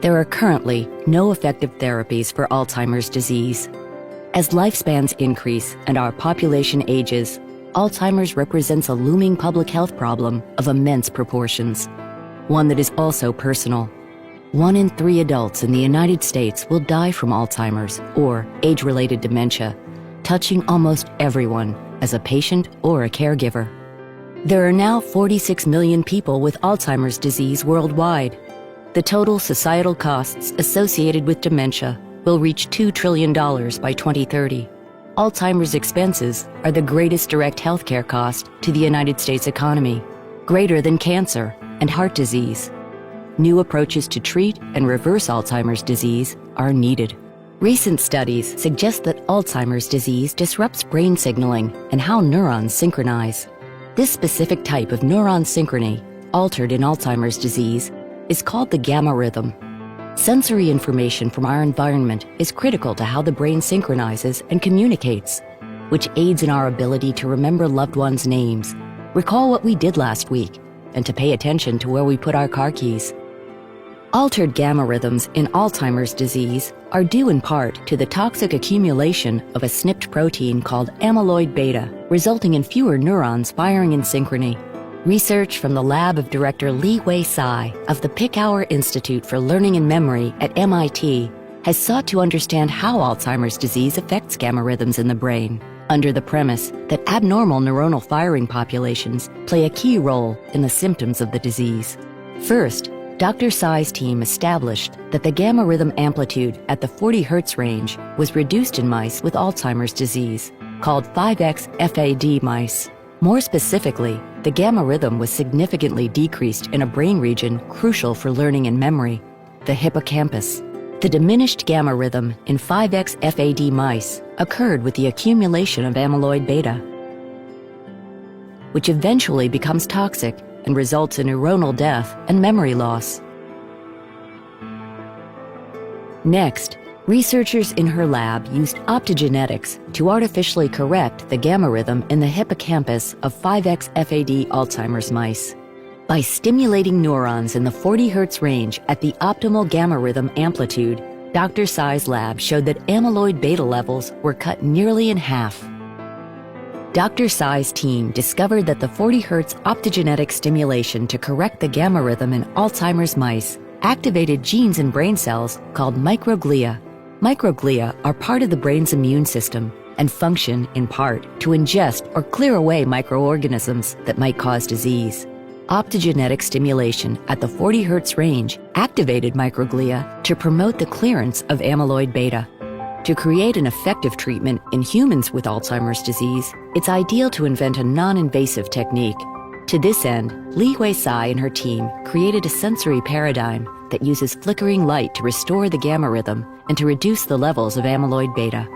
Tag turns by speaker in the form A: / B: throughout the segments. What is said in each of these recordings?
A: There are currently no effective therapies for Alzheimer's disease. As lifespans increase and our population ages, Alzheimer's represents a looming public health problem of immense proportions, one that is also personal. 1 in 3 adults in the United States will die from Alzheimer's or age-related dementia, touching almost everyone as a patient or a caregiver. There are now 46 million people with Alzheimer's disease worldwide. The total societal costs associated with dementia will reach $2 trillion by 2030. Alzheimer's expenses are the greatest direct healthcare cost to the United States economy, greater than cancer and heart disease. New approaches to treat and reverse Alzheimer's disease are needed. Recent studies suggest that Alzheimer's disease disrupts brain signaling and how neurons synchronize. This specific type of neuron synchrony, altered in Alzheimer's disease, is called the gamma rhythm. Sensory information from our environment is critical to how the brain synchronizes and communicates, which aids in our ability to remember loved ones' names, recall what we did last week, and to pay attention to where we put our car keys. Altered gamma rhythms in Alzheimer's disease are due in part to the toxic accumulation of a SNP protein called amyloid beta, resulting in fewer neurons firing in synchrony. Research from the lab of Director Li Wei-Sai of the Picower Institute for Learning and Memory at MIT has sought to understand how Alzheimer's disease affects gamma rhythms in the brain, under the premise that abnormal neuronal firing populations play a key role in the symptoms of the disease. First, Dr. Tsai's team established that the gamma rhythm amplitude at the 40 Hz range was reduced in mice with Alzheimer's disease, called 5X-FAD mice. More specifically, the gamma rhythm was significantly decreased in a brain region crucial for learning and memory, the hippocampus. The diminished gamma rhythm in 5X-FAD mice occurred with the accumulation of amyloid beta, which eventually becomes toxic and results in neuronal death and memory loss. Next, researchers in her lab used optogenetics to artificially correct the gamma rhythm in the hippocampus of 5X-FAD Alzheimer's mice. By stimulating neurons in the 40 Hz range at the optimal gamma rhythm amplitude, Dr. Tsai's lab showed that amyloid beta levels were cut nearly in half. Dr. Tsai's team discovered that the 40 Hz optogenetic stimulation to correct the gamma rhythm in Alzheimer's mice activated genes in brain cells called microglia. Microglia are part of the brain's immune system and function, in part, to ingest or clear away microorganisms that might cause disease. Optogenetic stimulation at the 40 Hz range activated microglia to promote the clearance of amyloid beta. To create an effective treatment in humans with Alzheimer's disease, it's ideal to invent a non-invasive technique. To this end, Li Wei-Sai and her team created a sensory paradigm that uses flickering light to restore the gamma rhythm and to reduce the levels of amyloid beta.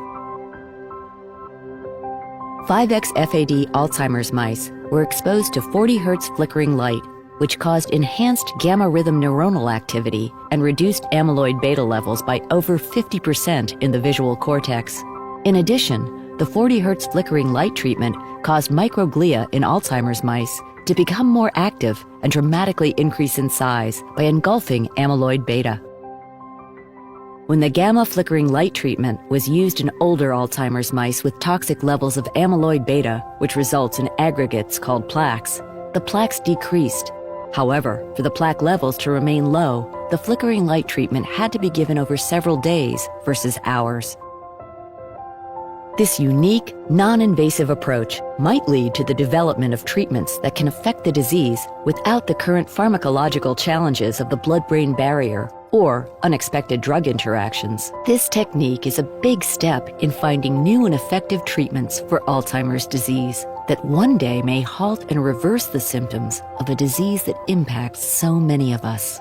A: 5X-FAD Alzheimer's mice were exposed to 40 Hz flickering light, which caused enhanced gamma rhythm neuronal activity and reduced amyloid beta levels by over 50% in the visual cortex. In addition, the 40 Hz flickering light treatment caused microglia in Alzheimer's mice to become more active and dramatically increase in size by engulfing amyloid beta. When the gamma flickering light treatment was used in older Alzheimer's mice with toxic levels of amyloid beta, which results in aggregates called plaques, the plaques decreased. However, for the plaque levels to remain low, the flickering light treatment had to be given over several days versus hours. This unique, non-invasive approach might lead to the development of treatments that can affect the disease without the current pharmacological challenges of the blood-brain barrier or unexpected drug interactions. This technique is a big step in finding new and effective treatments for Alzheimer's disease that one day may halt and reverse the symptoms of a disease that impacts so many of us.